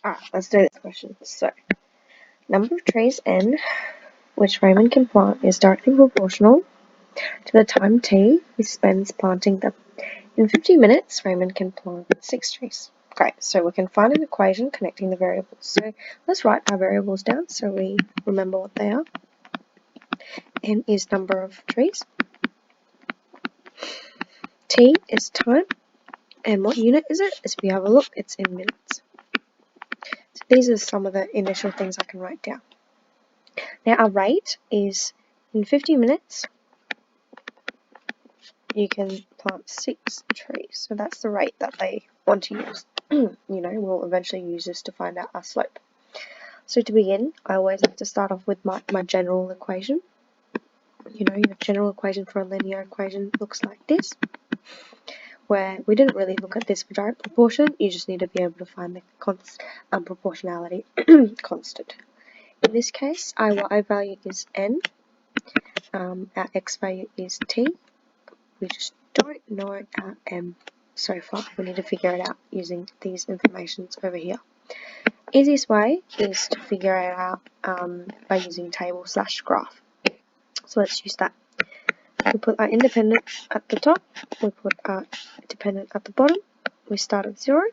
Alright, let's do this question. So, number of trees n which Raymond can plant is directly proportional to the time t he spends planting them. In 50 minutes, Raymond can plant 6 trees. Great, so we can find an equation connecting the variables. So let's write our variables down so we remember what they are. N is number of trees. T is time. And what unit is it? If you have a look, it's in minutes. So these are some of the initial things I can write down. Now our rate is in 50 minutes, you can plant 6 trees. So that's the rate that they want to use. We'll eventually use this to find out our slope. So to begin, I always have to start off with my general equation. Your general equation for a linear equation looks like this, where we didn't really look at this for direct proportion. You just need to be able to find the proportionality constant. In this case, our y value is n, our x value is t. We just don't know our m so far. We need to figure it out using these informations over here. Easiest way is to figure it out by using table/graph. So let's use that. We put our independent at the top, we put our dependent at the bottom, we start at 0.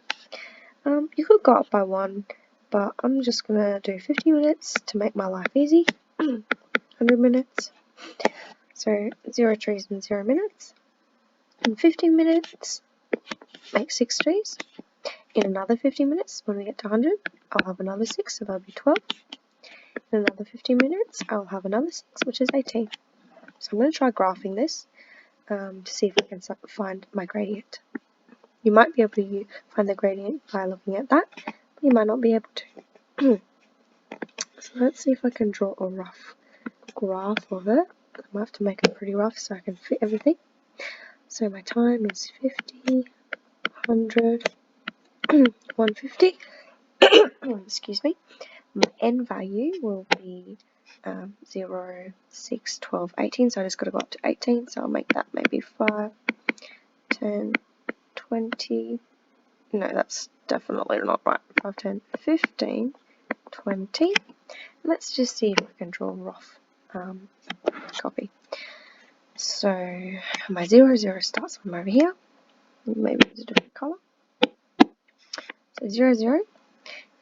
You could go up by 1, but I'm just going to do 50 minutes to make my life easy. 100 minutes. So 0 trees in 0 minutes. In 15 minutes, make 6 trees. In another 50 minutes, when we get to 100, I'll have another 6, so that'll be 12. In another 15 minutes, I'll have another 6, which is 18. So I'm going to try graphing this to see if we can find my gradient. You might be able to find the gradient by looking at that, but you might not be able to. So let's see if I can draw a rough graph of it. I might have to make it pretty rough so I can fit everything. So my time is 50, 100, 150. Excuse me. My n value will be 0, 6, 12, 18. So I just got to go up to 18. So I'll make that maybe 5, 10, 20. No, that's definitely not right. 5, 10, 15, 20. Let's just see if I can draw a rough copy. So my 0, 0 starts from over here. Maybe it's a different color. So 0, 0.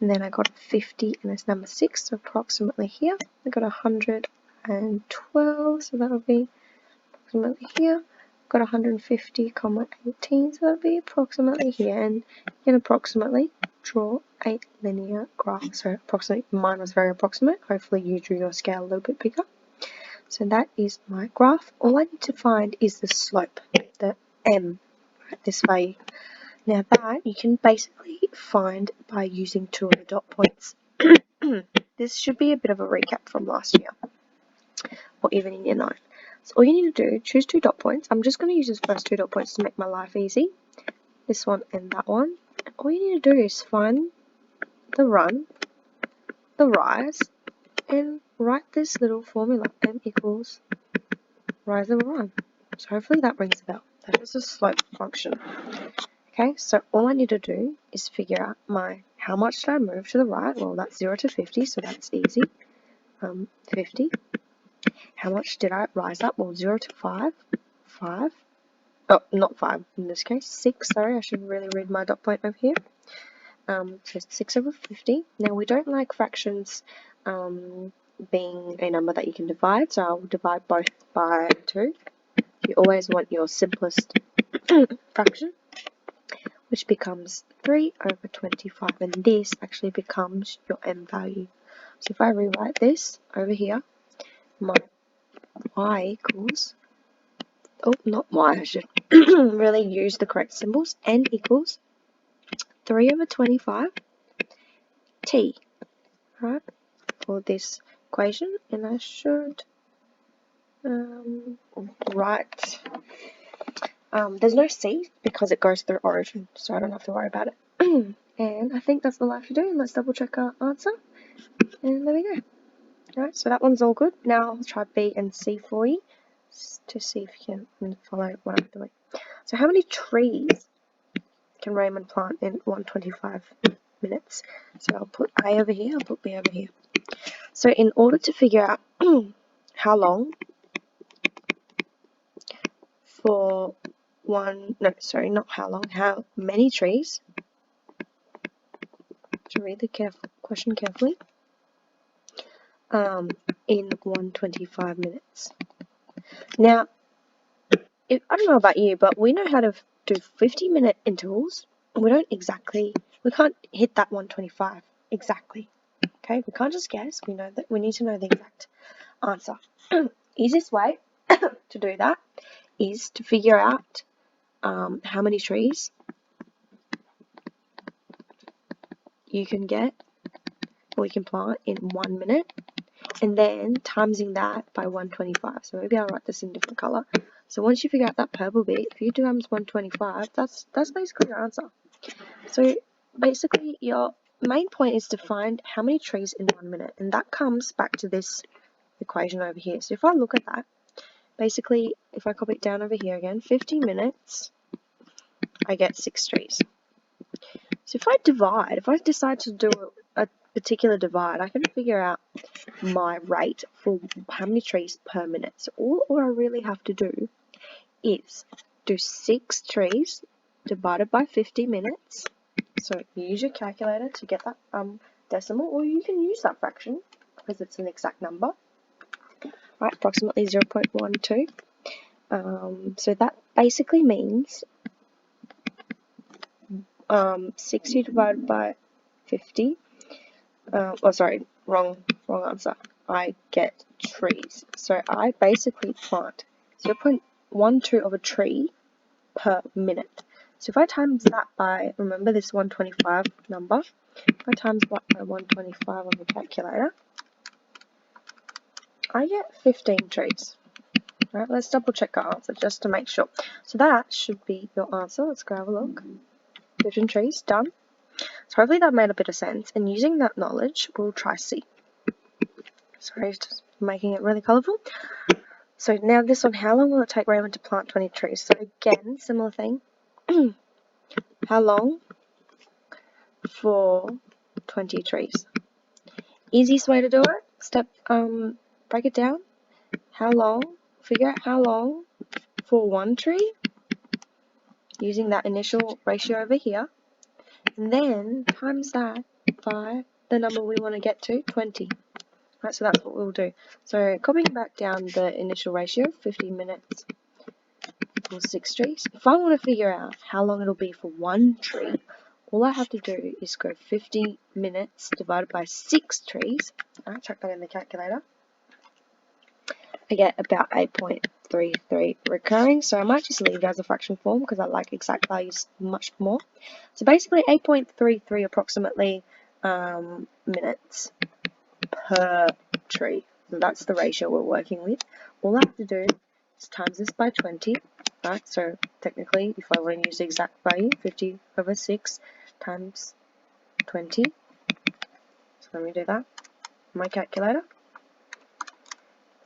And then I got 50 and it's number 6, so approximately here. I got 112, so that'll be approximately here. Got 150, 18, so that'll be approximately here. And you can approximately draw a linear graph. So approximately, mine was very approximate. Hopefully you drew your scale a little bit bigger. So that is my graph. All I need to find is the slope, the m, this value. Now that you can basically find by using 2 of the dot points. This should be a bit of a recap from last year, or even in year 9. So all you need to do, choose 2 dot points. I'm just going to use those first 2 dot points to make my life easy. This one and that one. And all you need to do is find the run, the rise, and write this little formula. M equals rise over run. So hopefully that rings a bell. That is a slope function. Okay, so all I need to do is figure out how much did I move to the right? Well, that's 0 to 50, so that's easy. 50. How much did I rise up? Well, 0 to 5. 5. Oh, not 5 in this case. 6, sorry, I should really read my dot point over here. So 6 over 50. Now, we don't like fractions being a number that you can divide, so I'll divide both by 2. You always want your simplest fraction, which becomes 3 over 25, and this actually becomes your m value. So if I rewrite this over here, my y equals, oh, not y, I should really use the correct symbols, n equals 3 over 25 t, right, for this equation, and I should write, there's no c because it goes through origin, so I don't have to worry about it. And I think that's all I have to do. Let's double check our answer, and there we go. Alright, so that one's all good. Now I'll try B and C for you to see if you can follow what I'm doing. So how many trees can Raymond plant in 125 minutes. So I'll put A over here, I'll put B over here. So in order to figure out how long for how many trees, to read the question carefully, in 125 minutes. Now, I don't know about you, but we know how to do 50-minute intervals. We can't hit that 125 exactly. Okay, we can't just guess. We know that we need to know the exact answer. Easiest way to do that is to figure out how many trees you can get or you can plant in 1 minute, and then timesing that by 125. So maybe I'll write this in different color. So once you figure out that purple bit, if you do times 125, that's basically your answer. So basically your main point is to find how many trees in 1 minute, and that comes back to this equation over here. So if I look at that, basically if I copy it down over here again, 50 minutes, I get 6 trees. So if I decide to do a particular divide, I can figure out my rate for how many trees per minute. So all I really have to do is do 6 trees divided by 50 minutes. So use your calculator to get that decimal, or you can use that fraction because it's an exact number. Right, approximately 0.12. So that basically means 60 divided by 50. Wrong answer. I get trees. So I basically plant 0.12 of a tree per minute. So if I times that by, remember this 125 number, if I times that by 125 on the calculator, I get 15 trees. Right, let's double check our answer just to make sure. So that should be your answer. Let's go have a look. 15 trees, done. So hopefully that made a bit of sense. And using that knowledge, we'll try C. Sorry, just making it really colourful. So now this one, how long will it take Raymond to plant 20 trees? So again, similar thing. How long for 20 trees? Easiest way to do it, break it down. Figure out how long for 1 tree, using that initial ratio over here, and then times that by the number we want to get to, 20. Right, so that's what we'll do. So copying back down the initial ratio, 50 minutes for 6 trees. If I want to figure out how long it'll be for 1 tree, all I have to do is go 50 minutes divided by 6 trees. Alright, chuck that in the calculator. I get about 8.33 recurring, so I might just leave it as a fraction form because I like exact values much more. So basically 8.33 approximately minutes per tree. And that's the ratio we're working with. All I have to do is times this by 20, right? So technically, if I want to use the exact value, 50 over 6 times 20. So let me do that on my calculator.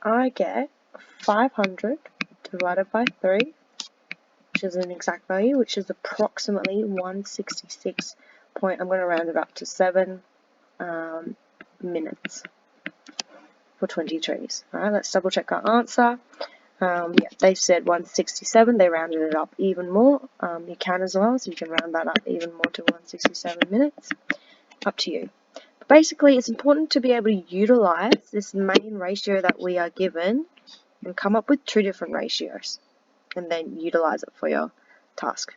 I get 500 divided by 3, which is an exact value, which is approximately 166 I'm going to round it up to 7 minutes for 20 trees. Alright, let's double check our answer. Yeah, they said 167, they rounded it up even more. You can as well, so you can round that up even more to 167 minutes. Up to you. But basically, it's important to be able to utilize this main ratio that we are given and come up with 2 different ratios and then utilize it for your task.